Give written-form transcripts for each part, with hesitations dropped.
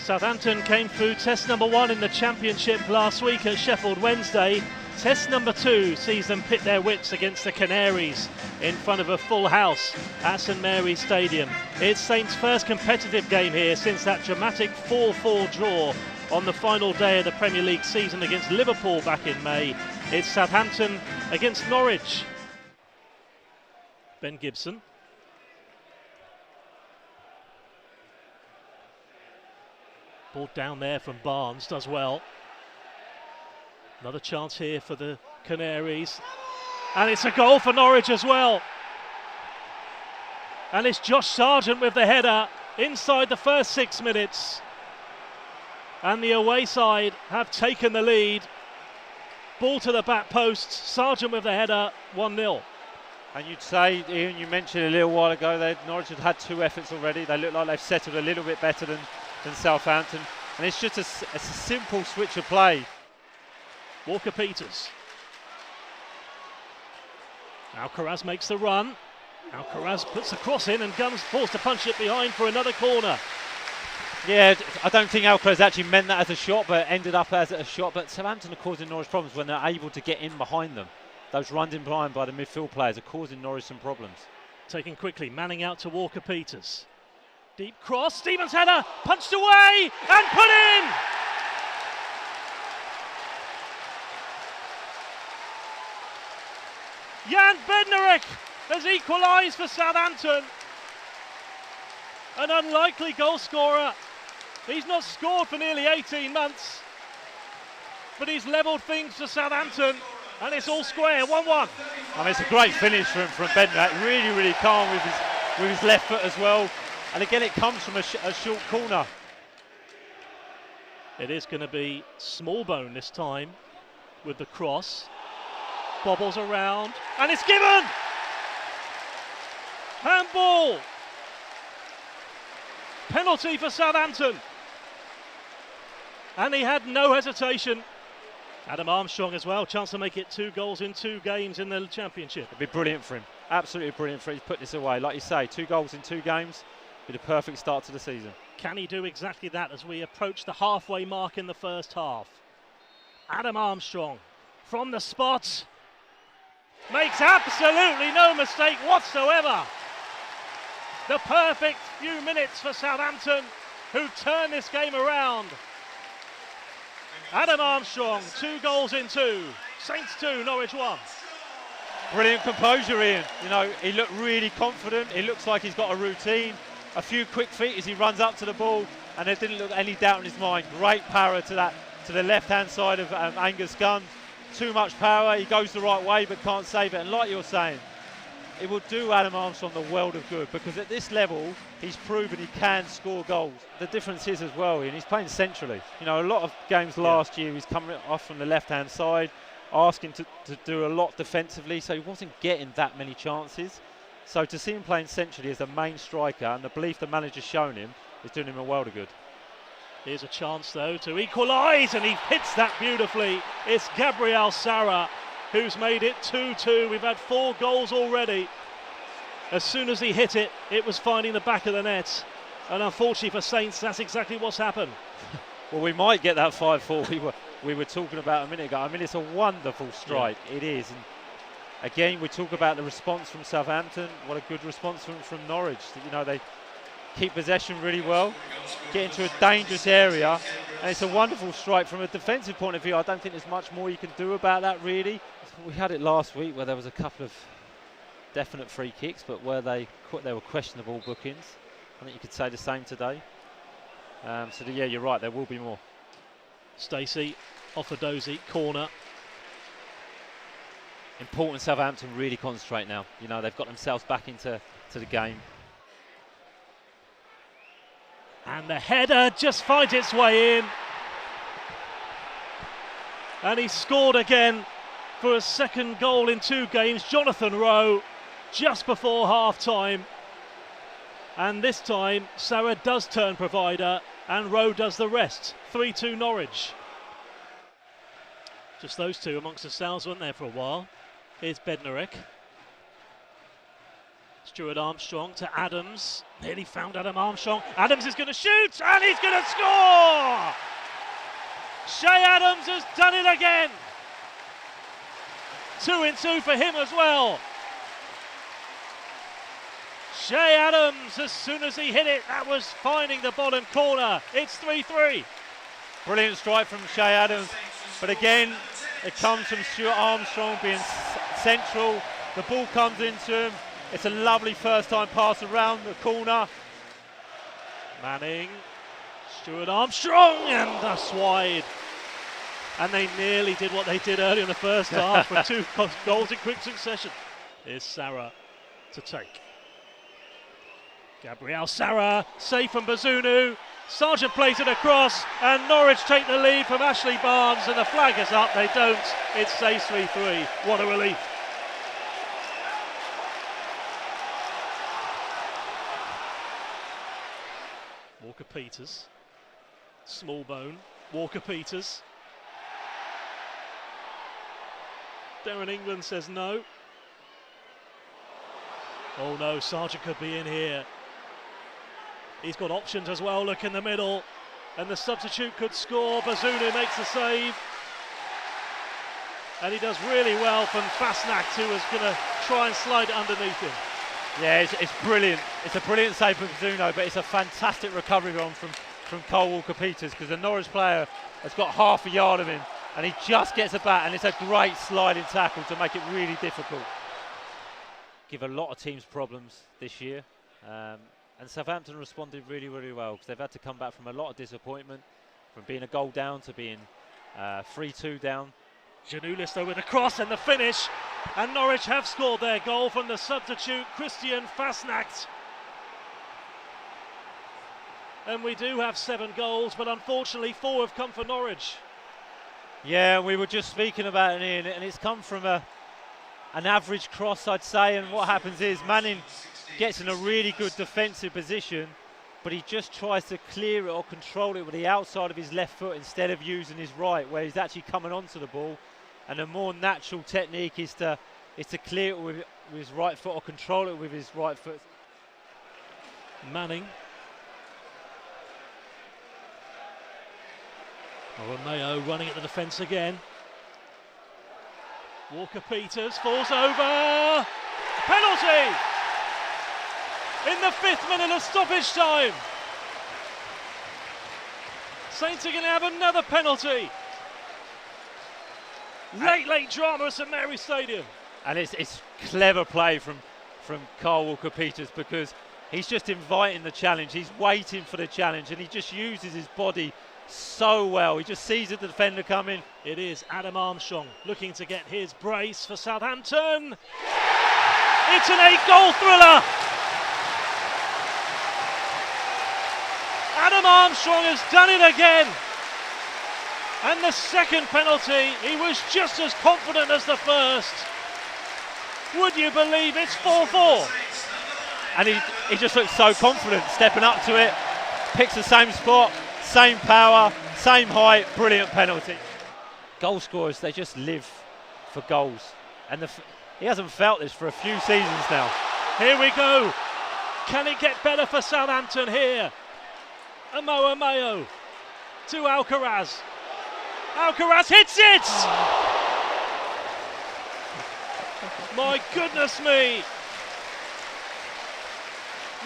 Southampton came through test number 1 in the Championship last week at Sheffield Wednesday. Test number 2 sees them pit their wits against the Canaries in front of a full house at St Mary's Stadium. It's Saints' first competitive game here since that dramatic 4-4 draw on the final day of the Premier League season against Liverpool back in May. It's Southampton against Norwich. Ben Gibson. Ball down there from Barnes, does well. Another chance here for the Canaries. And it's a goal for Norwich as well. And it's Josh Sargent with the header inside the first 6 minutes. And the away side have taken the lead. Ball to the back post, Sargent with the header, 1-0. And you'd say, Ian, you mentioned a little while ago that Norwich had had 2 efforts already. They look like they've settled a little bit better than Southampton. And it's just a simple switch of play. Walker-Peters. Alcaraz makes the run. Alcaraz puts the cross in and Gunn's forced to punch it behind for another corner. Yeah, I don't think Alcaraz actually meant that as a shot, but ended up as a shot. But Southampton are causing Norwich problems when they're able to get in behind them. Those runs in behind by the midfield players are causing Norwich some problems. Taken quickly, Manning out to Walker-Peters. Deep cross, Stevens header, punched away and put in! Jan Bednarek has equalised for Southampton. An unlikely goal scorer. He's not scored for nearly 18 months. But he's levelled things for Southampton. And it's all square, 1-1. I mean, it's a great finish from Bednarek. Really, really calm with his left foot as well. And again, it comes from a short corner. It is going to be Smallbone this time with the cross. Bobbles around, and it's given! Handball! Penalty for Southampton. And he had no hesitation. Adam Armstrong as well, chance to make it 2 goals in 2 games in the Championship. It'd be brilliant for him, absolutely brilliant for him. He's put this away, like you say, 2 goals in 2 games. Be the perfect start to the season. Can he do exactly that as we approach the halfway mark in the first half? Adam Armstrong from the spot makes absolutely no mistake whatsoever. The perfect few minutes for Southampton, who turn this game around. Adam Armstrong, 2 goals in 2. Saints 2, Norwich 1. Brilliant composure, Ian. You know, he looked really confident. It looks like he's got a routine. A few quick feet as he runs up to the ball, and there didn't look any doubt in his mind. Great power to the left-hand side of Angus Gunn. Too much power. He goes the right way, but can't save it. And like you're saying, it will do Adam Armstrong the world of good, because at this level, he's proven he can score goals. The difference is as well, Ian, he's playing centrally. You know, a lot of games last year, he's coming off from the left-hand side, asking to do a lot defensively, so he wasn't getting that many chances. So to see him playing centrally as the main striker, and the belief the manager's shown him, is doing him a world of good. Here's a chance though to equalise, and he hits that beautifully. It's Gabriel Sara who's made it 2-2. We've had 4 goals already. As soon as he hit it, it was finding the back of the net. And unfortunately for Saints, that's exactly what's happened. Well, we might get that 5-4 we were talking about a minute ago. I mean, it's a wonderful strike. Yeah. It is. And again, we talk about the response from Southampton. What a good response from Norwich. You know, they keep possession really well, get into a dangerous area, and it's a wonderful strike from a defensive point of view. I don't think there's much more you can do about that, really. We had it last week where there was a couple of definite free kicks, but where they were questionable bookings. I think you could say the same today. Yeah, you're right, there will be more. Stacey off a dozy corner. Important Southampton really concentrate now. You know, they've got themselves back into the game. And the header just finds its way in. And he scored again for a second goal in 2 games. Jonathan Rowe just before half-time. And this time, Sara does turn provider and Rowe does the rest. 3-2 Norwich. Just those two amongst the Sows, weren't there for a while. Here's Bednarek. Stuart Armstrong to Adams. Nearly found Adam Armstrong. Adams is going to shoot and he's going to score! Shay Adams has done it again. 2-2 for him as well. Shay Adams, as soon as he hit it, that was finding the bottom corner. It's 3-3. Brilliant strike from Shay Adams, but again, it comes from Stuart Armstrong being central. The ball comes into him. It's a lovely first-time pass around the corner. Manning, Stuart Armstrong, and that's wide. And they nearly did what they did early in the first half with 2 goals in quick succession. Here's Sarah to take. Gabriel Sarah, safe from Bazunu. Sargent plays it across, and Norwich take the lead from Ashley Barnes, and the flag is up. They don't. It stays 3-3. What a relief. Walker-Peters. Smallbone. Walker-Peters. Darren England says no. Oh no, Sargent could be in here. He's got options as well, look in the middle. And the substitute could score. Bazunu makes the save. And he does really well from Fasnacht, who was going to try and slide it underneath him. Yeah, it's brilliant. It's a brilliant save from Bazunu, but it's a fantastic recovery on from Cole Walker-Peters, because the Norwich player has got half a yard of him, and he just gets a bat, and it's a great sliding tackle to make it really difficult. Give a lot of teams problems this year, and Southampton responded really, really well, because they've had to come back from a lot of disappointment, from being a goal down to being 3-2 down. Janulis though with a cross and the finish, and Norwich have scored their goal from the substitute Christian Fasnacht. And we do have 7 goals, but unfortunately 4 have come for Norwich. Yeah, we were just speaking about it, Ian, and it's come from an average cross, I'd say, and what happens is Manning gets in a really good defensive position, but he just tries to clear it or control it with the outside of his left foot instead of using his right, where he's actually coming onto the ball. And a more natural technique is to clear it with his right foot or control it with his right foot. Manning. Mayo running at the defence again. Walker-Peters falls over. Penalty! In the 5th minute of stoppage time. Saints are going to have another penalty. Late drama at St Mary's Stadium. And it's clever play from Carl Walker-Peters, because he's just inviting the challenge. He's waiting for the challenge, and he just uses his body so well. He just sees the defender coming. It is Adam Armstrong looking to get his brace for Southampton. It's an 8-goal thriller. Adam Armstrong has done it again. And the second penalty, he was just as confident as the first. Would you believe it's 4-4? And he just looks so confident, stepping up to it, picks the same spot, same power, same height, brilliant penalty. Goal scorers, they just live for goals. And he hasn't felt this for a few seasons now. Here we go. Can it get better for Southampton here? Amoa Mayo to Alcaraz. Alcaraz hits it! My goodness me!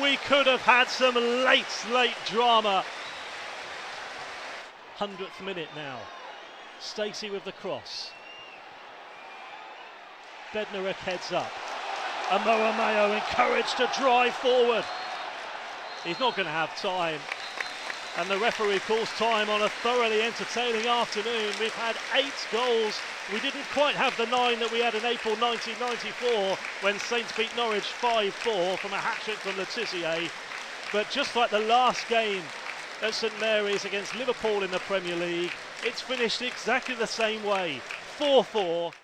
We could have had some late drama. 100th minute now. Stacey with the cross. Bednarek heads up. Amoa Mayo encouraged to drive forward. He's not going to have time. And the referee calls time on a thoroughly entertaining afternoon. We've had 8 goals. We didn't quite have the 9 that we had in April 1994 when Saints beat Norwich 5-4 from a hat-trick from Letizier. But just like the last game at St Mary's against Liverpool in the Premier League, it's finished exactly the same way, 4-4.